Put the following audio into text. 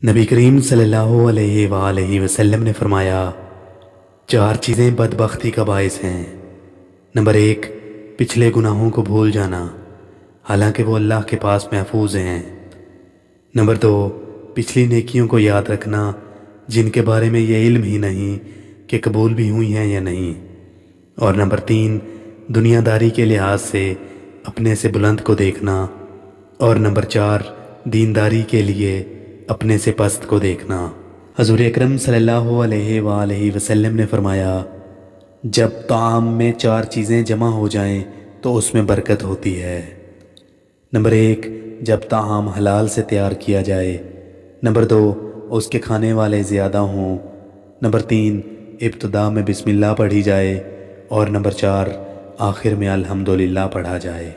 نبی کریم صلی اللہ علیہ وآلہ وسلم نے فرمایا، چار چیزیں بدبختی کا باعث ہیں۔ نمبر 1، پچھلے گناہوں کو بھول جانا، حالانکہ وہ اللہ کے پاس محفوظ ہیں۔ نمبر 2، پچھلی نیکیوں کو یاد رکھنا جن کے بارے میں یہ علم ہی نہیں کہ قبول بھی ہوئی ہیں یا نہیں۔ اور نمبر 3، دنیا داری کے لحاظ سے اپنے سے بلند کو دیکھنا۔ اور نمبر 4، دینداری کے لیے اپنے سے پست کو دیکھنا۔ حضور اکرم صلی اللہ علیہ وآلہ وسلم نے فرمایا، جب طعام میں چار چیزیں جمع ہو جائیں تو اس میں برکت ہوتی ہے۔ نمبر 1، جب طعام حلال سے تیار کیا جائے۔ نمبر 2، اس کے کھانے والے زیادہ ہوں۔ نمبر 3، ابتدا میں بسم اللہ پڑھی جائے۔ اور نمبر 4، آخر میں الحمدللہ پڑھا جائے۔